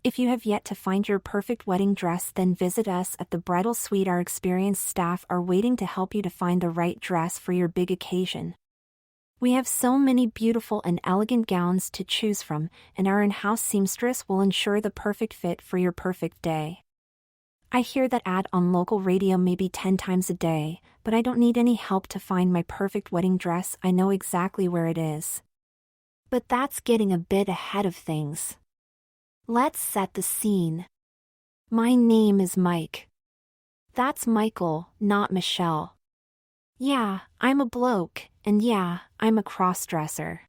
If you have yet to find your perfect wedding dress, then visit us at the Bridal Suite. Our experienced staff are waiting to help you to find the right dress for your big occasion. We have so many beautiful and elegant gowns to choose from, and our in-house seamstress will ensure the perfect fit for your perfect day. I hear that ad on local radio maybe 10 times a day, but I don't need any help to find my perfect wedding dress. I know exactly where it is. But that's getting a bit ahead of things. Let's set the scene. My name is Mike. That's Michael, not Michelle. Yeah, I'm a bloke, and yeah, I'm a crossdresser.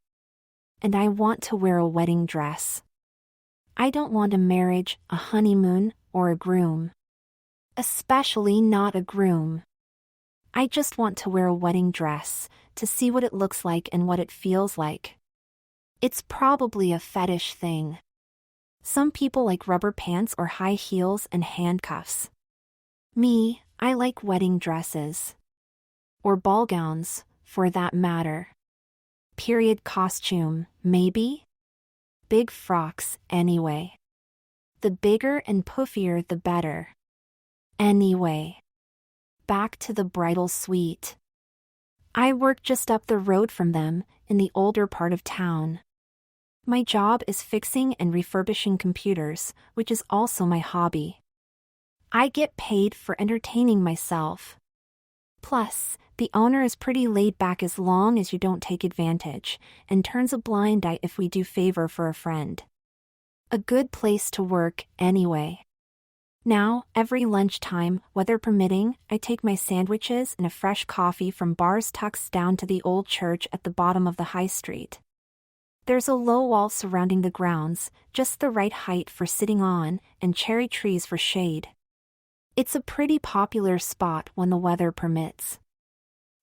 And I want to wear a wedding dress. I don't want a marriage, a honeymoon, or a groom. Especially not a groom. I just want to wear a wedding dress, to see what it looks like and what it feels like. It's probably a fetish thing. Some people like rubber pants or high heels and handcuffs. Me, I like wedding dresses. Or ball gowns, for that matter. Period costume, maybe? Big frocks, anyway. The bigger and puffier the better. Anyway. Back to the bridal suite. I work just up the road from them, in the older part of town. My job is fixing and refurbishing computers, which is also my hobby. I get paid for entertaining myself. Plus, the owner is pretty laid back as long as you don't take advantage, and turns a blind eye if we do favor for a friend. A good place to work, anyway. Now, every lunchtime, weather permitting, I take my sandwiches and a fresh coffee from bars tucked down to the old church at the bottom of the high street. There's a low wall surrounding the grounds, just the right height for sitting on, and cherry trees for shade. It's a pretty popular spot when the weather permits.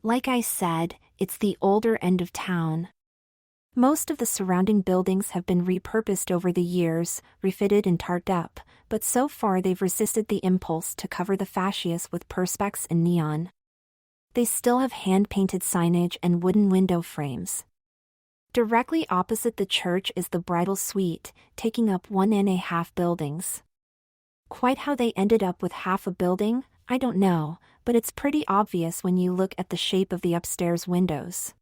Like I said, it's the older end of town. Most of the surrounding buildings have been repurposed over the years, refitted and tarred up, but so far they've resisted the impulse to cover the fascias with perspex and neon. They still have hand-painted signage and wooden window frames. Directly opposite the church is the bridal suite, taking up 1.5 buildings. Quite how they ended up with half a building, I don't know, but it's pretty obvious when you look at the shape of the upstairs windows.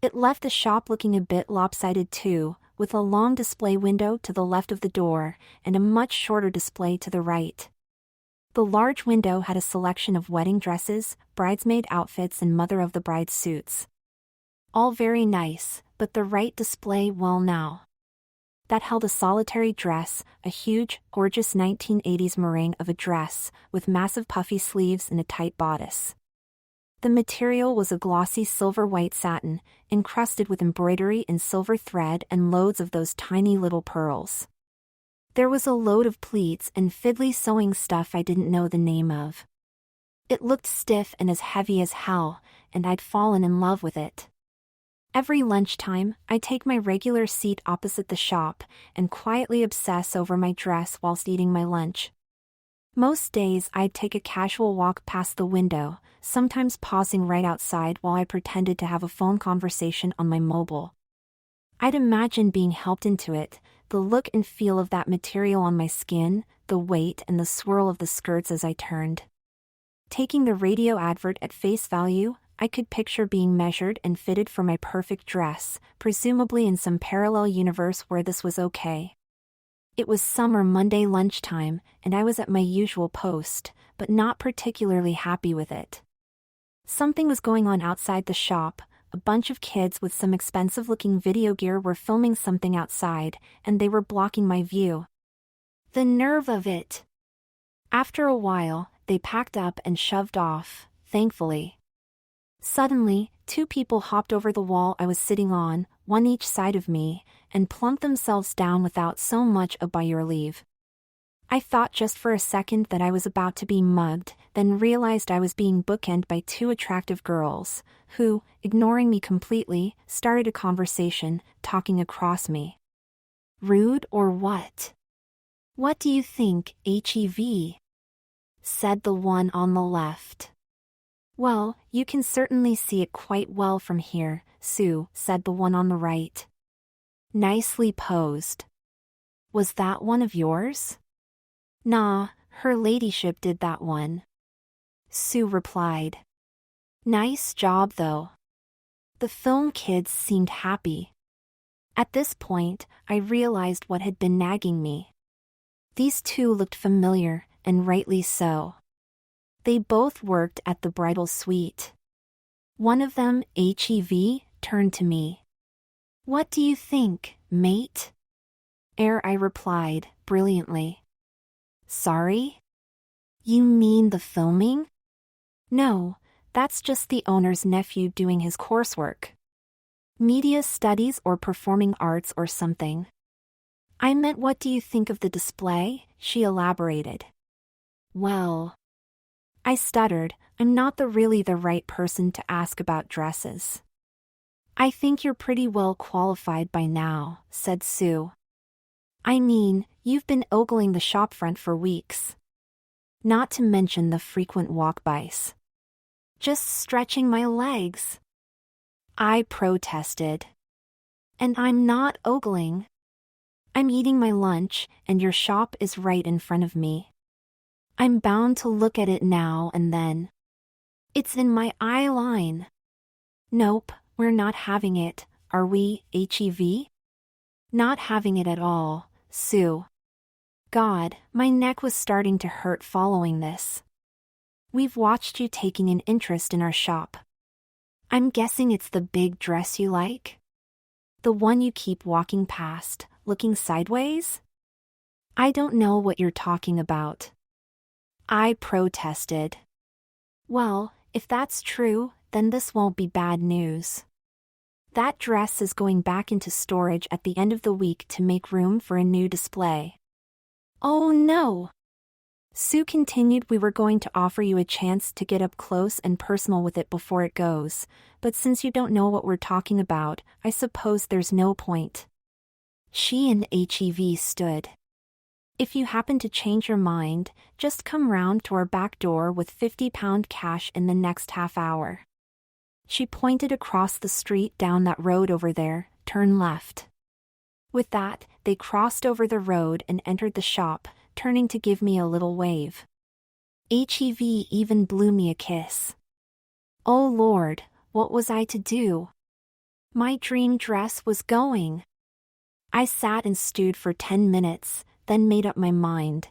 It left the shop looking a bit lopsided too, with a long display window to the left of the door, and a much shorter display to the right. The large window had a selection of wedding dresses, bridesmaid outfits and mother-of-the-bride suits. All very nice, but the right display, well now. That held a solitary dress, a huge, gorgeous 1980s meringue of a dress, with massive puffy sleeves and a tight bodice. The material was a glossy silver-white satin, encrusted with embroidery in silver thread and loads of those tiny little pearls. There was a load of pleats and fiddly sewing stuff I didn't know the name of. It looked stiff and as heavy as hell, and I'd fallen in love with it. Every lunchtime, I take my regular seat opposite the shop, and quietly obsess over my dress whilst eating my lunch. Most days I'd take a casual walk past the window, sometimes pausing right outside while I pretended to have a phone conversation on my mobile. I'd imagine being helped into it, the look and feel of that material on my skin, the weight and the swirl of the skirts as I turned. Taking the radio advert at face value, I could picture being measured and fitted for my perfect dress, presumably in some parallel universe where this was okay. It was summer Monday lunchtime, and I was at my usual post, but not particularly happy with it. Something was going on outside the shop. A bunch of kids with some expensive-looking video gear were filming something outside, and they were blocking my view. The nerve of it! After a while, they packed up and shoved off, thankfully. Suddenly, 2 people hopped over the wall I was sitting on, one each side of me, and plunked themselves down without so much a by your leave. I thought just for a second that I was about to be mugged, then realized I was being bookended by 2 attractive girls, who, ignoring me completely, started a conversation, talking across me. Rude or what? What do you think, HEV? Said the one on the left. Well, you can certainly see it quite well from here, Sue, said the one on the right. Nicely posed. Was that one of yours? Nah, her ladyship did that one, Sue replied. Nice job though. The film kids seemed happy. At this point, I realized what had been nagging me. These two looked familiar, and rightly so. They both worked at the bridal suite. One of them, HEV, turned to me. What do you think, mate? I replied, brilliantly. Sorry? You mean the filming? No, that's just the owner's nephew doing his coursework. Media studies or performing arts or something. I meant what do you think of the display? She elaborated. Well, I stuttered, I'm not really the right person to ask about dresses. I think you're pretty well qualified by now, said Sue. I mean, you've been ogling the shopfront for weeks. Not to mention the frequent walk-bys. Just stretching my legs. I protested. And I'm not ogling. I'm eating my lunch, and your shop is right in front of me. I'm bound to look at it now and then. It's in my eye line. Nope, we're not having it, are we, HEV? Not having it at all, Sue. God, my neck was starting to hurt following this. We've watched you taking an interest in our shop. I'm guessing it's the big dress you like? The one you keep walking past, looking sideways? I don't know what you're talking about. I protested. Well, if that's true, then this won't be bad news. That dress is going back into storage at the end of the week to make room for a new display. Oh no! Sue continued, we were going to offer you a chance to get up close and personal with it before it goes, but since you don't know what we're talking about, I suppose there's no point. She and HEV stood. If you happen to change your mind, just come round to our back door with £50 cash in the next half hour. She pointed across the street down that road over there, turn left. With that, they crossed over the road and entered the shop, turning to give me a little wave. HEV even blew me a kiss. Oh Lord, what was I to do? My dream dress was going. I sat and stewed for 10 minutes, then made up my mind.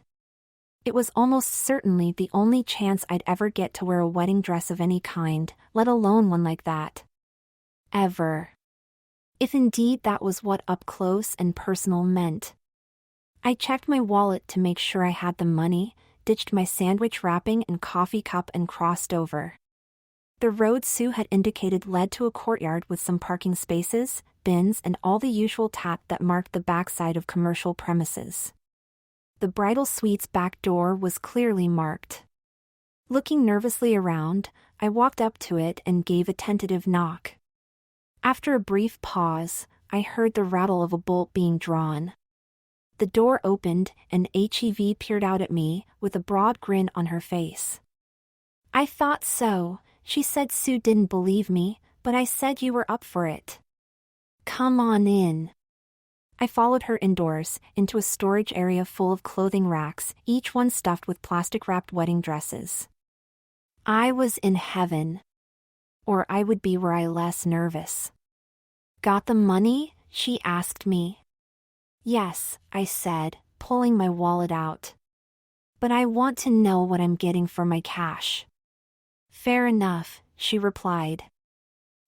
It was almost certainly the only chance I'd ever get to wear a wedding dress of any kind, let alone one like that. Ever. If indeed that was what up close and personal meant. I checked my wallet to make sure I had the money, ditched my sandwich wrapping and coffee cup and crossed over. The road Sue had indicated led to a courtyard with some parking spaces, bins and all the usual tat that marked the backside of commercial premises. The bridal suite's back door was clearly marked. Looking nervously around, I walked up to it and gave a tentative knock. After a brief pause, I heard the rattle of a bolt being drawn. The door opened and HEV peered out at me with a broad grin on her face. I thought so, she said. Sue didn't believe me, but I said you were up for it. Come on in. I followed her indoors, into a storage area full of clothing racks, each one stuffed with plastic-wrapped wedding dresses. I was in heaven. Or I would be were I less nervous. Got the money? She asked me. Yes, I said, pulling my wallet out. But I want to know what I'm getting for my cash. Fair enough, she replied.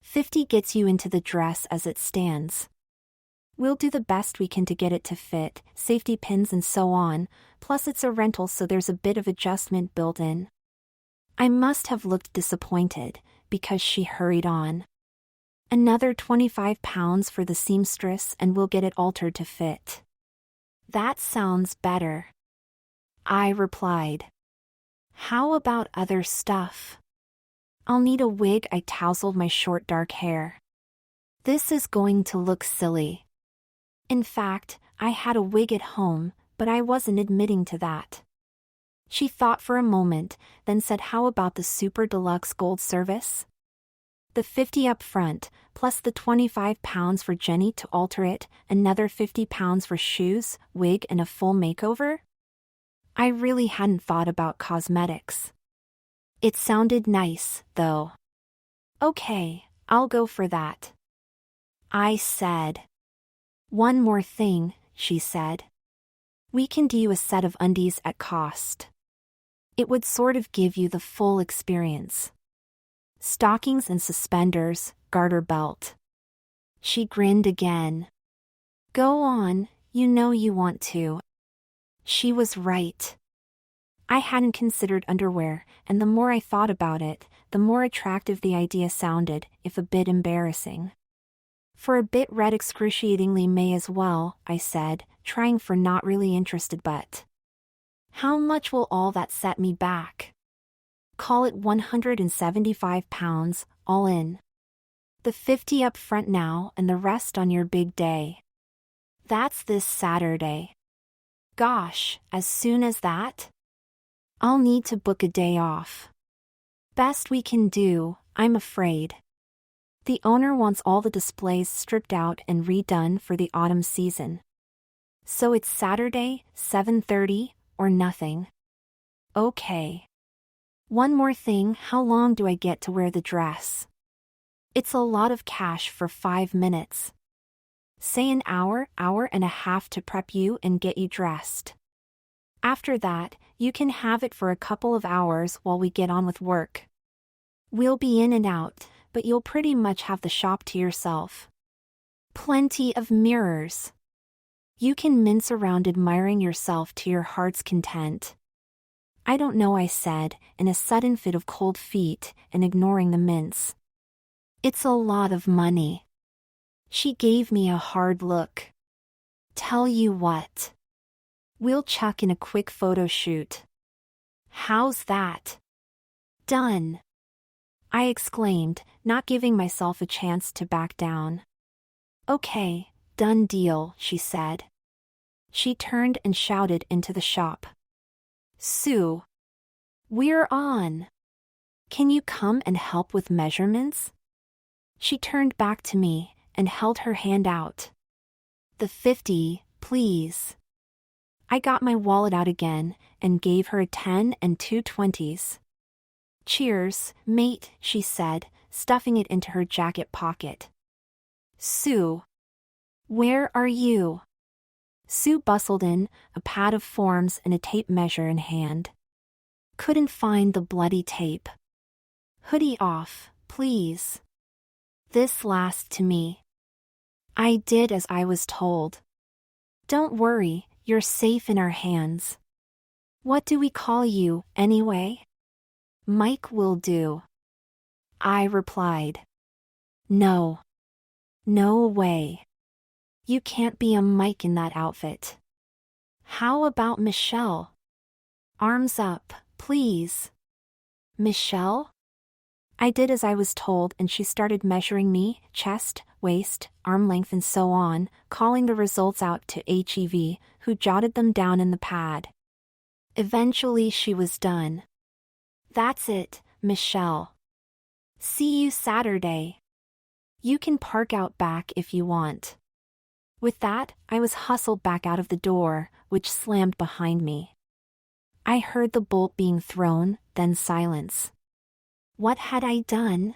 50 gets you into the dress as it stands. We'll do the best we can to get it to fit, safety pins and so on, plus it's a rental so there's a bit of adjustment built in. I must have looked disappointed, because she hurried on. Another £25 for the seamstress and we'll get it altered to fit. That sounds better. I replied. How about other stuff? I'll need a wig. I tousled my short dark hair. This is going to look silly. In fact, I had a wig at home, but I wasn't admitting to that. She thought for a moment, then said, how about the super deluxe gold service? The 50 up front, plus the 25 pounds for Jenny to alter it, another 50 pounds for shoes, wig and a full makeover? I really hadn't thought about cosmetics. It sounded nice, though. Okay, I'll go for that, I said. One more thing, she said. We can do a set of undies at cost. It would sort of give you the full experience. Stockings and suspenders, garter belt. She grinned again. Go on, you know you want to. She was right. I hadn't considered underwear, and the more I thought about it, the more attractive the idea sounded, if a bit embarrassing. For a bit red excruciatingly may as well, I said, trying for not really interested but. How much will all that set me back? Call it 175 pounds, all in. The 50 up front now and the rest on your big day. That's this Saturday. Gosh, as soon as that? I'll need to book a day off. Best we can do, I'm afraid. The owner wants all the displays stripped out and redone for the autumn season. So it's Saturday, 7:30, or nothing. Okay. One more thing, how long do I get to wear the dress? It's a lot of cash for 5 minutes. Say an hour and a half to prep you and get you dressed. After that, you can have it for a couple of hours while we get on with work. We'll be in and out, but you'll pretty much have the shop to yourself. Plenty of mirrors. You can mince around admiring yourself to your heart's content. I don't know, I said, in a sudden fit of cold feet and ignoring the mince. It's a lot of money. She gave me a hard look. Tell you what. We'll chuck in a quick photo shoot. How's that? Done. I exclaimed, not giving myself a chance to back down. Okay, done deal, she said. She turned and shouted into the shop. Sue. We're on. Can you come and help with measurements? She turned back to me and held her hand out. The 50, please. I got my wallet out again and gave her a 10 and 2 20s. Cheers, mate, she said, stuffing it into her jacket pocket. Sue. Where are you? Sue bustled in, a pad of forms and a tape measure in hand. Couldn't find the bloody tape. Hoodie off, please. This last to me. I did as I was told. Don't worry, you're safe in our hands. What do we call you, anyway? Mike will do. I replied. No. No way. You can't be a Mike in that outfit. How about Michelle? Arms up, please. Michelle? I did as I was told and she started measuring me, chest, waist, arm length and so on, calling the results out to HEV, who jotted them down in the pad. Eventually she was done. That's it, Michelle. See you Saturday. You can park out back if you want. With that, I was hustled back out of the door, which slammed behind me. I heard the bolt being thrown, then silence. What had I done?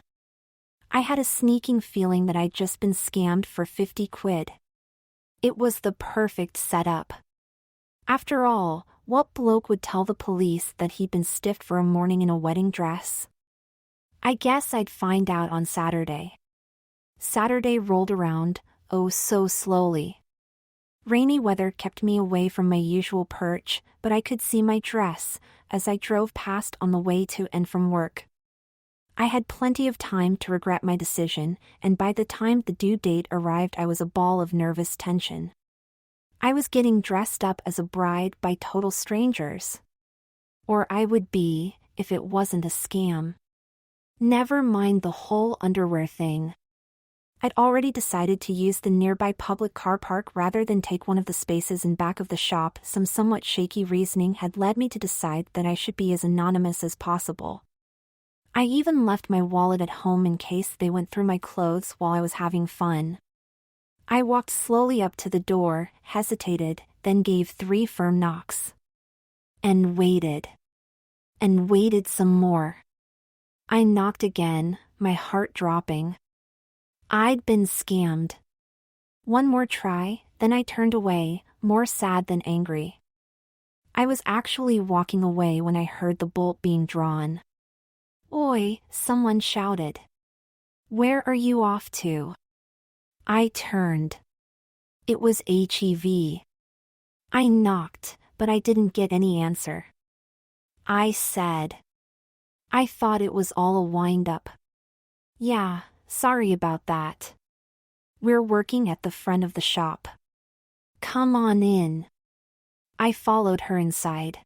I had a sneaking feeling that I'd just been scammed for 50 quid. It was the perfect setup. After all, what bloke would tell the police that he'd been stiffed for a morning in a wedding dress? I guess I'd find out on Saturday. Saturday rolled around, oh so slowly. Rainy weather kept me away from my usual perch, but I could see my dress as I drove past on the way to and from work. I had plenty of time to regret my decision, and by the time the due date arrived I was a ball of nervous tension. I was getting dressed up as a bride by total strangers. Or I would be, if it wasn't a scam. Never mind the whole underwear thing. I'd already decided to use the nearby public car park rather than take one of the spaces in back of the shop. Some somewhat shaky reasoning had led me to decide that I should be as anonymous as possible. I even left my wallet at home in case they went through my clothes while I was having fun. I walked slowly up to the door, hesitated, then gave 3 firm knocks. And waited. And waited some more. I knocked again, my heart dropping. I'd been scammed. One more try, then I turned away, more sad than angry. I was actually walking away when I heard the bolt being drawn. "Oi," someone shouted. "Where are you off to?" I turned. It was HEV. I knocked, but I didn't get any answer. I said, "I thought it was all a wind-up." "Yeah, sorry about that. We're working at the front of the shop. Come on in." I followed her inside.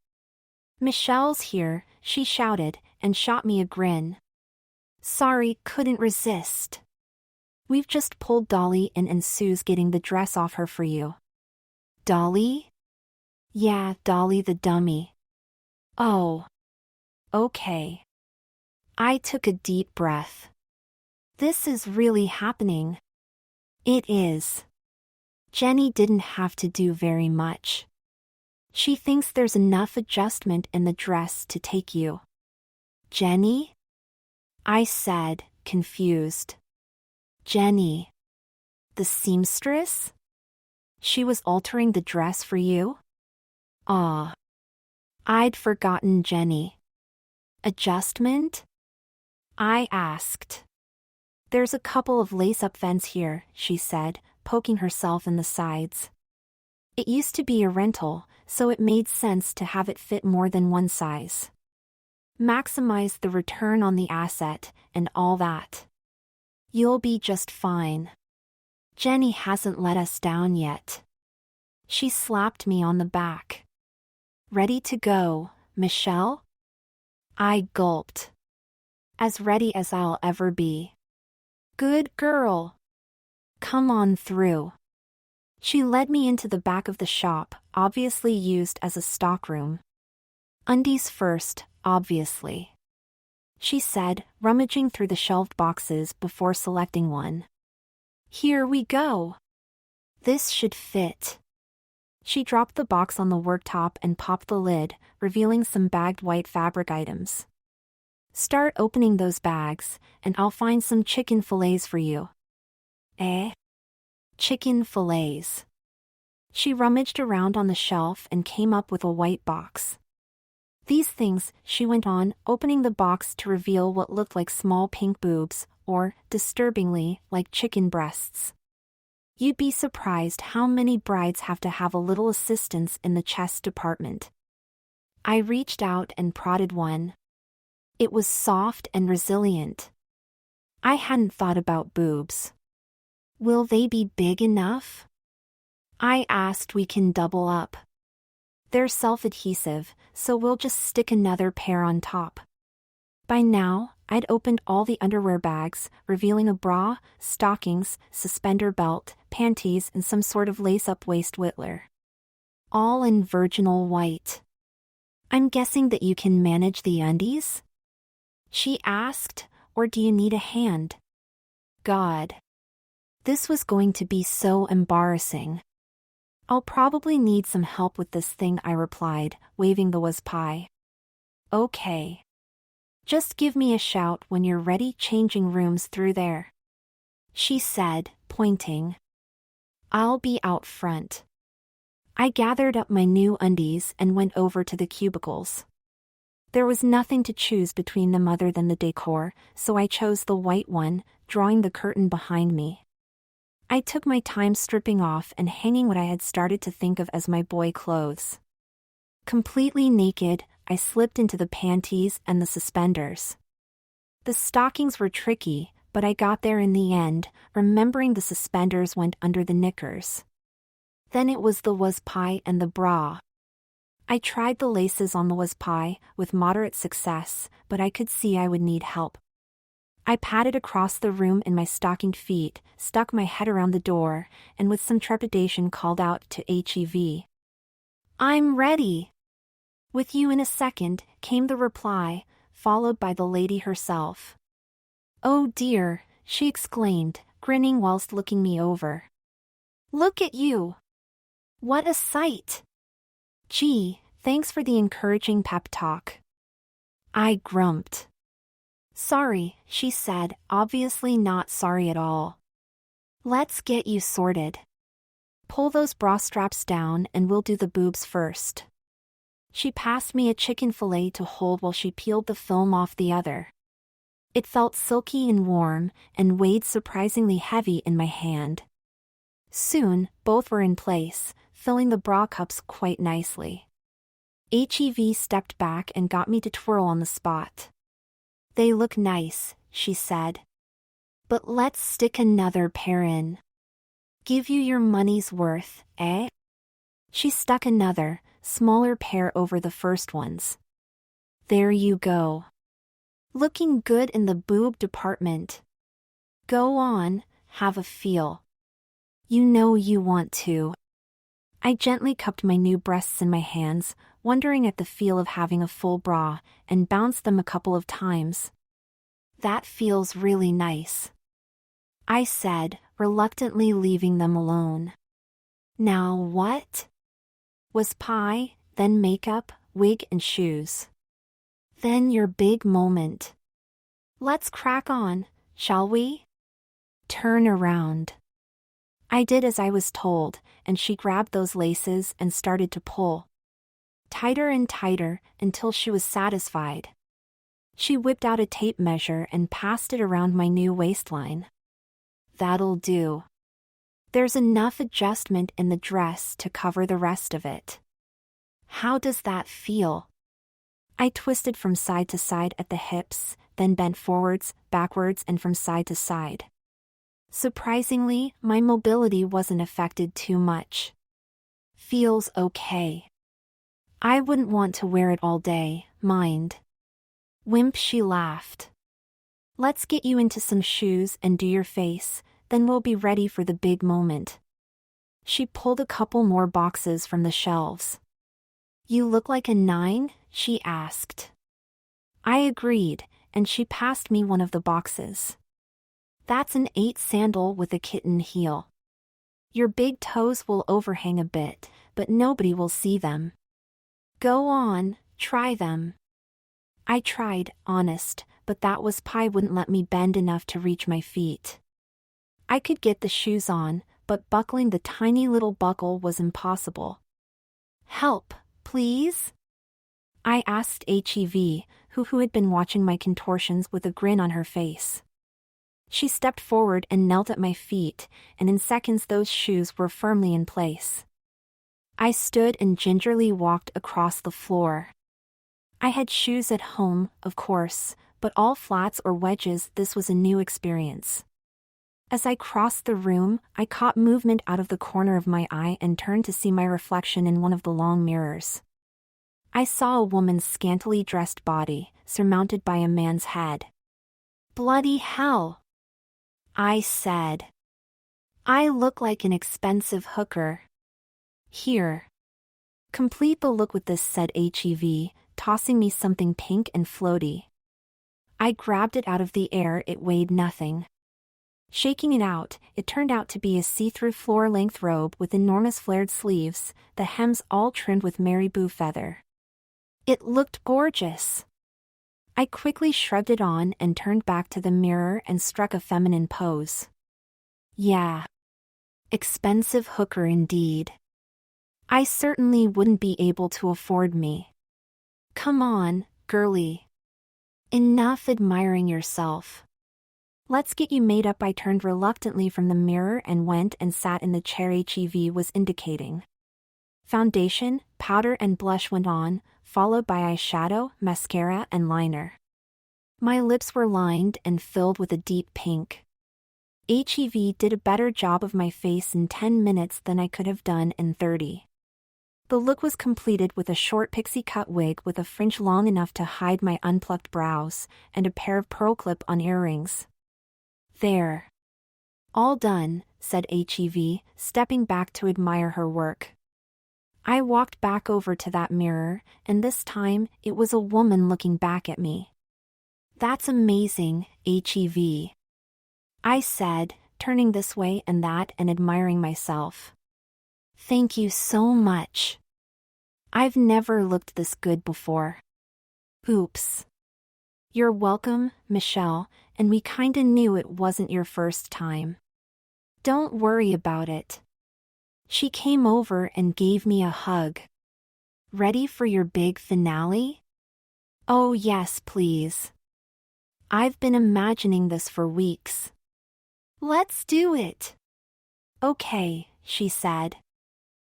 "Michelle's here," she shouted, and shot me a grin. "Sorry, couldn't resist. We've just pulled Dolly in and Sue's getting the dress off her for you." "Dolly?" "Yeah, Dolly the dummy." "Oh. Okay." I took a deep breath. This is really happening. It is. Jenny didn't have to do very much. She thinks there's enough adjustment in the dress to take you. "Jenny?" I said, confused. "Jenny. The seamstress? She was altering the dress for you?" "Ah. I'd forgotten Jenny." "Adjustment?" I asked. "There's a couple of lace-up vents here," she said, poking herself in the sides. "It used to be a rental, so it made sense to have it fit more than one size. Maximize the return on the asset, and all that. You'll be just fine. Jenny hasn't let us down yet." She slapped me on the back. "Ready to go, Michelle?" I gulped. "As ready as I'll ever be." "Good girl. Come on through." She led me into the back of the shop, obviously used as a stockroom. "Undies first, obviously," she said, rummaging through the shelved boxes before selecting one. "Here we go. This should fit." She dropped the box on the worktop and popped the lid, revealing some bagged white fabric items. "Start opening those bags, and I'll find some chicken fillets for you." "Eh?" "Chicken fillets." She rummaged around on the shelf and came up with a white box. "These things," she went on, opening the box to reveal what looked like small pink boobs, or, disturbingly, like chicken breasts. You'd be surprised how many brides have to have a little assistance in the chest department. I reached out and prodded one. It was soft and resilient. I hadn't thought about boobs. "Will they be big enough?" I asked. "We can double up. They're self-adhesive, so we'll just stick another pair on top." By now, I'd opened all the underwear bags, revealing a bra, stockings, suspender belt, panties, and some sort of lace-up waist whittler. All in virginal white. "I'm guessing that you can manage the undies?" she asked, "or do you need a hand?" God. This was going to be so embarrassing. "I'll probably need some help with this thing," I replied, waving the was pie. "Okay. Just give me a shout when you're ready. Changing rooms through there," she said, pointing. "I'll be out front." I gathered up my new undies and went over to the cubicles. There was nothing to choose between them other than the decor, so I chose the white one, drawing the curtain behind me. I took my time stripping off and hanging what I had started to think of as my boy clothes. Completely naked, I slipped into the panties and the suspenders. The stockings were tricky, but I got there in the end, remembering the suspenders went under the knickers. Then it was the was pie and the bra. I tried the laces on the was pie, with moderate success, but I could see I would need help. I padded across the room in my stockinged feet, stuck my head around the door, and with some trepidation called out to HEV. "I'm ready." "With you in a second," came the reply, followed by the lady herself. "Oh dear," she exclaimed, grinning whilst looking me over. "Look at you! What a sight! Gee, thanks for the encouraging pep talk." I grumped. "Sorry," she said, obviously not sorry at all. "Let's get you sorted. Pull those bra straps down and we'll do the boobs first." She passed me a chicken fillet to hold while she peeled the film off the other. It felt silky and warm, and weighed surprisingly heavy in my hand. Soon, both were in place, filling the bra cups quite nicely. HEV stepped back and got me to twirl on the spot. "They look nice," she said. "But let's stick another pair in. Give you your money's worth, eh?" She stuck another, smaller pair over the first ones. "There you go. Looking good in the boob department. Go on, have a feel. You know you want to." I gently cupped my new breasts in my hands, wondering at the feel of having a full bra, and bounced them a couple of times. "That feels really nice," I said, reluctantly leaving them alone. Now what? Was pie, then makeup, wig and shoes. Then your big moment. Let's crack on, shall we? Turn around. I did as I was told, and she grabbed those laces and started to pull. Tighter and tighter, until she was satisfied. She whipped out a tape measure and passed it around my new waistline. "That'll do. There's enough adjustment in the dress to cover the rest of it. How does that feel?" I twisted from side to side at the hips, then bent forwards, backwards and from side to side. Surprisingly, my mobility wasn't affected too much. "Feels okay. I wouldn't want to wear it all day, mind." Wimp, she laughed. "Let's get you into some shoes and do your face, then we'll be ready for the big moment." She pulled a couple more boxes from the shelves. "You look like a 9?" she asked. I agreed, and she passed me one of the boxes. "That's an 8 sandal with a kitten heel. Your big toes will overhang a bit, but nobody will see them. Go on, try them." I tried, honest, but that was pie wouldn't let me bend enough to reach my feet. I could get the shoes on, but buckling the tiny little buckle was impossible. "Help, please?" I asked HEV, who had been watching my contortions with a grin on her face. She stepped forward and knelt at my feet, and in seconds those shoes were firmly in place. I stood and gingerly walked across the floor. I had shoes at home, of course, but all flats or wedges. This was a new experience. As I crossed the room, I caught movement out of the corner of my eye and turned to see my reflection in one of the long mirrors. I saw a woman's scantily dressed body, surmounted by a man's head. "Bloody hell!" I said. "I look like an expensive hooker. Here. Complete the look with this," said HEV, tossing me something pink and floaty. I grabbed it out of the air. It weighed nothing. Shaking it out, it turned out to be a see-through floor-length robe with enormous flared sleeves, the hems all trimmed with marabou feather. It looked gorgeous. I quickly shrugged it on and turned back to the mirror and struck a feminine pose. Yeah. Expensive hooker indeed. I certainly wouldn't be able to afford me. Come on, girlie. Enough admiring yourself. Let's get you made up. I turned reluctantly from the mirror and went and sat in the chair HEV was indicating. Foundation, powder and blush went on, followed by eyeshadow, mascara and liner. My lips were lined and filled with a deep pink. HEV did a better job of my face in 10 minutes than I could have done in 30. The look was completed with a short pixie-cut wig with a fringe long enough to hide my unplucked brows, and a pair of pearl clip-on earrings. There. All done, said HEV, stepping back to admire her work. I walked back over to that mirror, and this time, it was a woman looking back at me. That's amazing, HEV. I said, turning this way and that and admiring myself. Thank you so much. I've never looked this good before. Oops. You're welcome, Michelle, and we kinda knew it wasn't your first time. Don't worry about it. She came over and gave me a hug. Ready for your big finale? Oh yes, please. I've been imagining this for weeks. Let's do it. Okay, she said.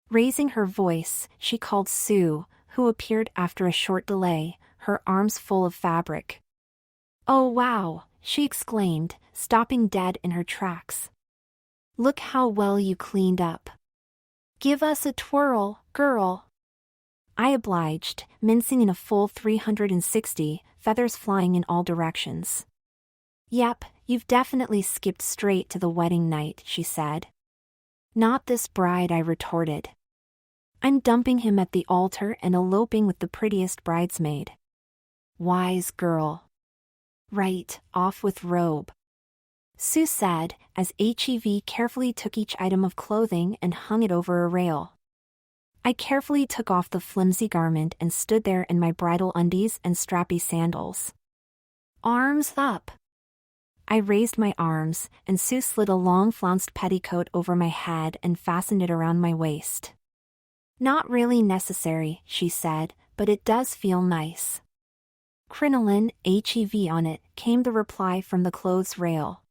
Raising her voice, she called Sue, who appeared after a short delay, her arms full of fabric. Oh wow, she exclaimed, stopping dead in her tracks. Look how well you cleaned up. Give us a twirl, girl. I obliged, mincing in a full 360, feathers flying in all directions. Yep, you've definitely skipped straight to the wedding night, she said. Not this bride, I retorted. I'm dumping him at the altar and eloping with the prettiest bridesmaid. Wise girl. Right, off with robe. Sue said, as HEV carefully took each item of clothing and hung it over a rail. I carefully took off the flimsy garment and stood there in my bridal undies and strappy sandals. Arms up. I raised my arms, and Sue slid a long flounced petticoat over my head and fastened it around my waist. Not really necessary, she said, but it does feel nice. Crinoline, HEV on it, came the reply from the clothes rail.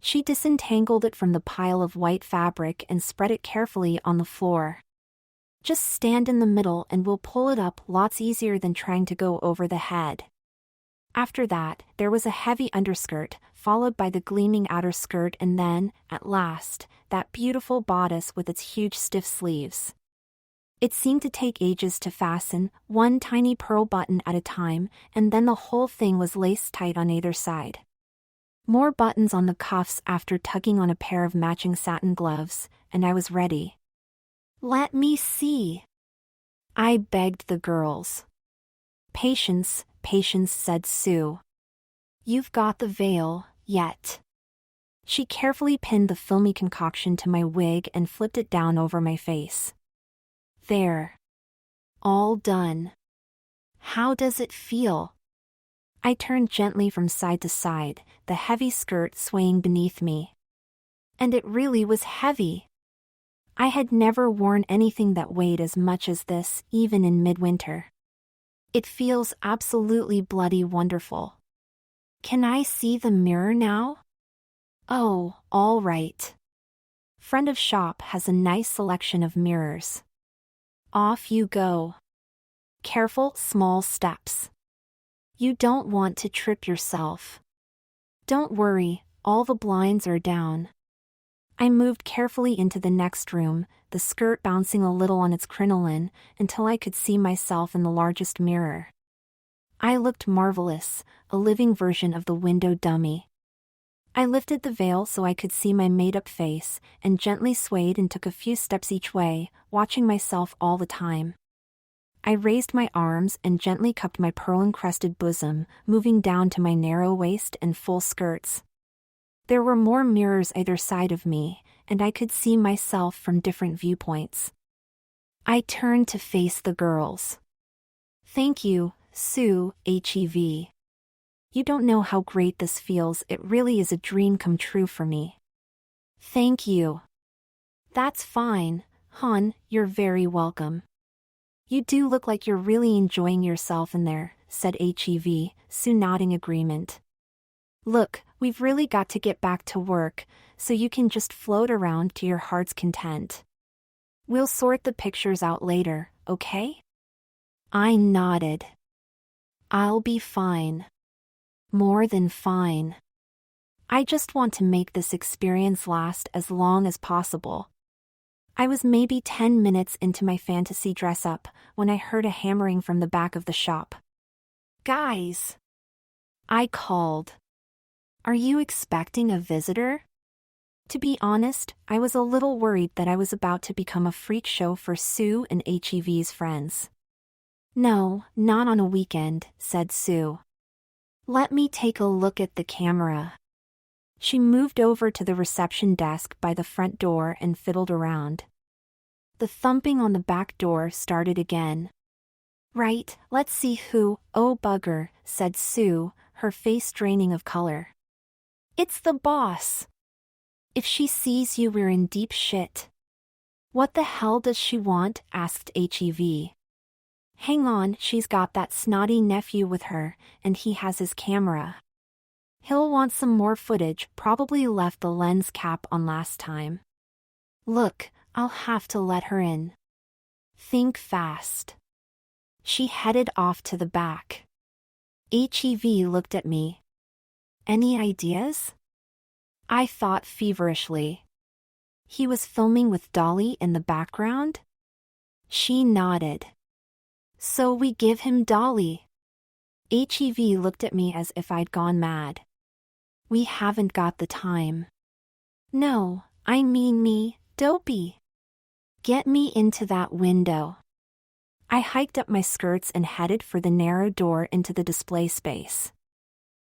She disentangled it from the pile of white fabric and spread it carefully on the floor. Just stand in the middle and we'll pull it up, lots easier than trying to go over the head. After that, there was a heavy underskirt, followed by the gleaming outer skirt and then, at last, that beautiful bodice with its huge stiff sleeves. It seemed to take ages to fasten, one tiny pearl button at a time, and then the whole thing was laced tight on either side. More buttons on the cuffs after tugging on a pair of matching satin gloves, and I was ready. Let me see. I begged the girls. Patience, patience, said Sue. You've got the veil, yet. She carefully pinned the filmy concoction to my wig and flipped it down over my face. There. All done. How does it feel? I turned gently from side to side, the heavy skirt swaying beneath me. And it really was heavy. I had never worn anything that weighed as much as this, even in midwinter. It feels absolutely bloody wonderful. Can I see the mirror now? Oh, all right. Friend of shop has a nice selection of mirrors. Off you go. Careful, small steps. You don't want to trip yourself. Don't worry, all the blinds are down. I moved carefully into the next room, the skirt bouncing a little on its crinoline, until I could see myself in the largest mirror. I looked marvelous, a living version of the window dummy. I lifted the veil so I could see my made-up face, and gently swayed and took a few steps each way, watching myself all the time. I raised my arms and gently cupped my pearl-encrusted bosom, moving down to my narrow waist and full skirts. There were more mirrors either side of me, and I could see myself from different viewpoints. I turned to face the girls. Thank you, Sue, HEV. You don't know how great this feels, it really is a dream come true for me. Thank you. That's fine, hon, you're very welcome. You do look like you're really enjoying yourself in there, said HEV, Sue nodding agreement. Look, we've really got to get back to work, so you can just float around to your heart's content. We'll sort the pictures out later, okay? I nodded. I'll be fine. More than fine. I just want to make this experience last as long as possible. I was maybe 10 minutes into my fantasy dress-up when I heard a hammering from the back of the shop. Guys! I called. Are you expecting a visitor? To be honest, I was a little worried that I was about to become a freak show for Sue and HEV's friends. No, not on a weekend, said Sue. Let me take a look at the camera. She moved over to the reception desk by the front door and fiddled around. The thumping on the back door started again. Right, let's see who. Oh bugger, said Sue, her face draining of color. It's the boss. If she sees you, we're in deep shit. What the hell does she want? Asked HEV. Hang on, she's got that snotty nephew with her, and he has his camera. He'll want some more footage, probably left the lens cap on last time. Look, I'll have to let her in. Think fast. She headed off to the back. HEV looked at me. Any ideas? I thought feverishly. He was filming with Dolly in the background? She nodded. So we give him Dolly. HEV looked at me as if I'd gone mad. We haven't got the time. No, I mean me, dopey. Get me into that window. I hiked up my skirts and headed for the narrow door into the display space.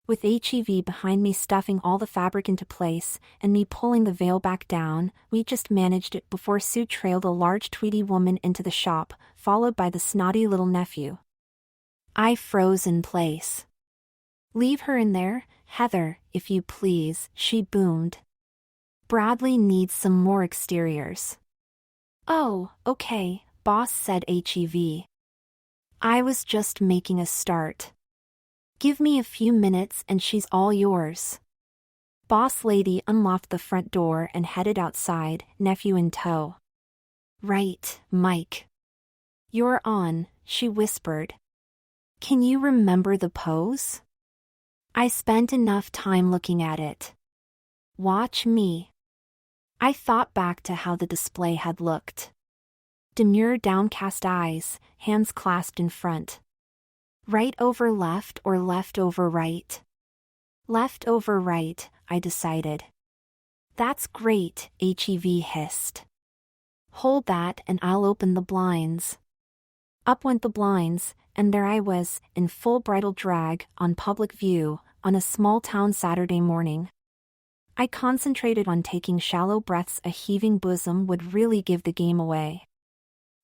With HEV behind me stuffing all the fabric into place and me pulling the veil back down, we just managed it before Sue trailed a large tweedy woman into the shop, followed by the snotty little nephew. I froze in place. Leave her in there, Heather, if you please, she boomed. Bradley needs some more exteriors. Oh, okay, boss, said HEV. I was just making a start. Give me a few minutes and she's all yours. Boss lady unlocked the front door and headed outside, nephew in tow. Right, Mike. You're on, she whispered. Can you remember the pose? I spent enough time looking at it. Watch me. I thought back to how the display had looked. Demure downcast eyes, hands clasped in front. Right over left or left over right? Left over right, I decided. That's great, HEV hissed. Hold that and I'll open the blinds. Up went the blinds, and there I was, in full bridal drag, on public view, on a small town Saturday morning. I concentrated on taking shallow breaths. A heaving bosom would really give the game away.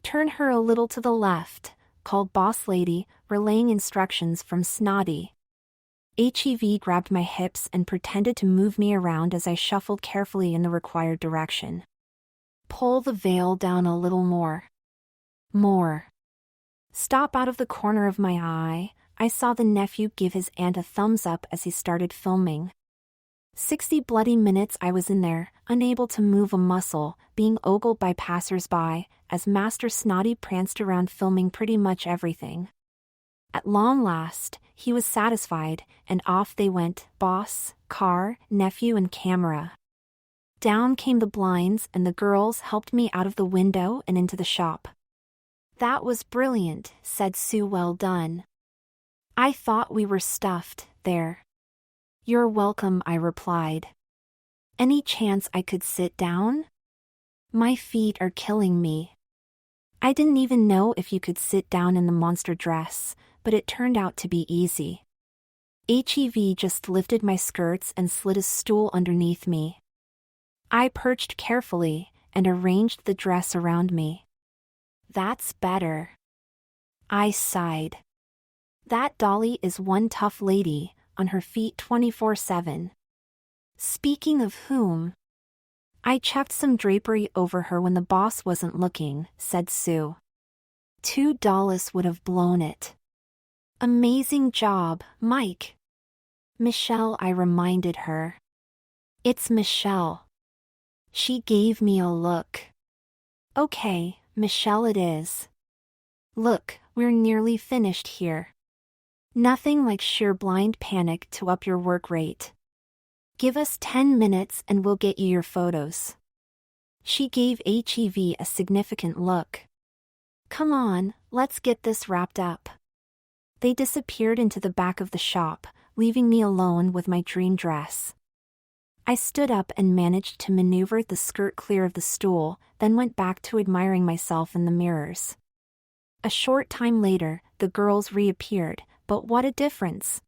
Turn her a little to the left, called boss lady, relaying instructions from Snotty. HEV grabbed my hips and pretended to move me around as I shuffled carefully in the required direction. Pull the veil down a little more. More. Stop out of the corner of my eye. I saw the nephew give his aunt a thumbs up as he started filming. 60 bloody minutes I was in there, unable to move a muscle, being ogled by passers-by, as Master Snotty pranced around filming pretty much everything. At long last, he was satisfied, and off they went, boss, car, nephew and camera. Down came the blinds and the girls helped me out of the window and into the shop. That was brilliant, said Sue. Well done. I thought we were stuffed there. You're welcome, I replied. Any chance I could sit down? My feet are killing me. I didn't even know if you could sit down in the monster dress, but it turned out to be easy. HEV just lifted my skirts and slid a stool underneath me. I perched carefully and arranged the dress around me. That's better. I sighed. That Dolly is one tough lady, on her feet 24/7. Speaking of whom, I chucked some drapery over her when the boss wasn't looking, said Sue. $2 would have blown it. Amazing job, Mike. Michelle, I reminded her. It's Michelle. She gave me a look. Okay, Michelle it is. Look, we're nearly finished here. Nothing like sheer blind panic to up your work rate. Give us 10 minutes and we'll get you your photos. She gave HEV a significant look. Come on, let's get this wrapped up. They disappeared into the back of the shop, leaving me alone with my dream dress. I stood up and managed to maneuver the skirt clear of the stool, then went back to admiring myself in the mirrors. A short time later, the girls reappeared, but what a difference!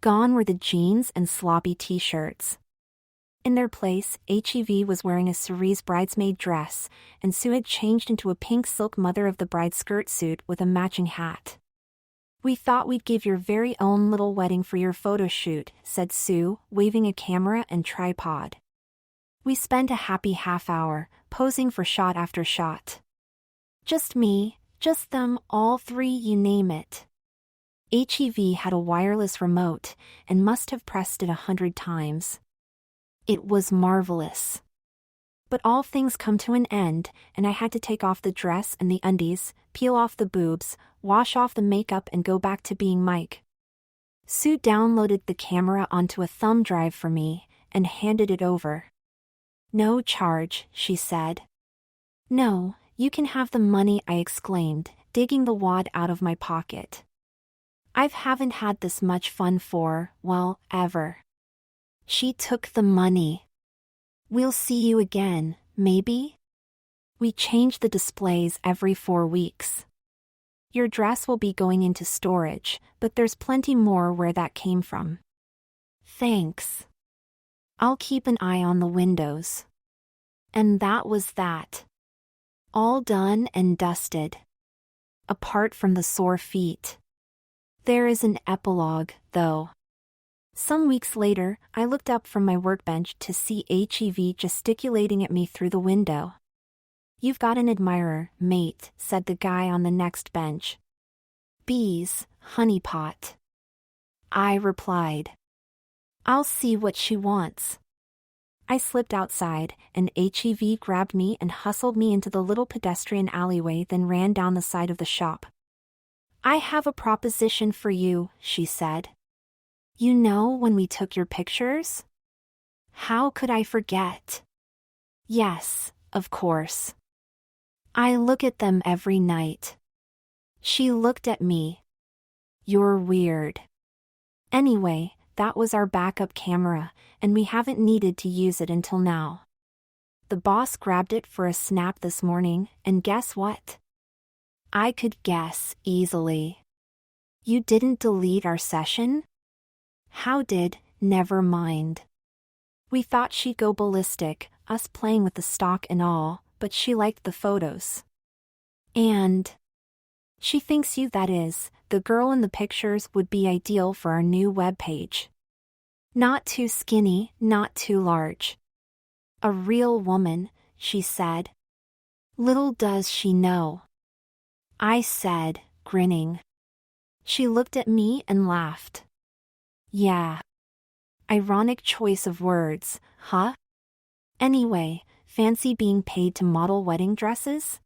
Gone were the jeans and sloppy t-shirts. In their place, HEV was wearing a cerise bridesmaid dress, and Sue had changed into a pink silk mother-of-the-bride skirt suit with a matching hat. "We thought we'd give your very own little wedding for your photo shoot," said Sue, waving a camera and tripod. We spent a happy half hour, posing for shot after shot. Just me, just them, all three, you name it. HEV had a wireless remote, and must have pressed it 100 times. It was marvelous. But all things come to an end, and I had to take off the dress and the undies, peel off the boobs, wash off the makeup and go back to being Mike. Sue downloaded the camera onto a thumb drive for me, and handed it over. "No charge," she said. "No, you can have the money," I exclaimed, digging the wad out of my pocket. I haven't had this much fun for, well, ever. She took the money. "We'll see you again, maybe?" "We change the displays every 4 weeks. Your dress will be going into storage, but there's plenty more where that came from." "Thanks. I'll keep an eye on the windows." And that was that. All done and dusted. Apart from the sore feet. There is an epilogue, though. Some weeks later, I looked up from my workbench to see HEV gesticulating at me through the window. "You've got an admirer, mate," said the guy on the next bench. "Bees, honeypot." I replied. "I'll see what she wants." I slipped outside, and HEV grabbed me and hustled me into the little pedestrian alleyway, then ran down the side of the shop. "I have a proposition for you," she said. "You know when we took your pictures?" How could I forget? "Yes, of course. I look at them every night." She looked at me. "You're weird." Anyway, that was our backup camera, and we haven't needed to use it until now. The boss grabbed it for a snap this morning, and guess what? I could guess easily. "You didn't delete our session?" "How did? Never mind." We thought she'd go ballistic, us playing with the stock and all, but she liked the photos. And she thinks you, that is, the girl in the pictures, would be ideal for our new webpage. Not too skinny, not too large. A real woman, she said. Little does she know. I said, grinning. She looked at me and laughed. Yeah. Ironic choice of words, huh? Anyway, fancy being paid to model wedding dresses?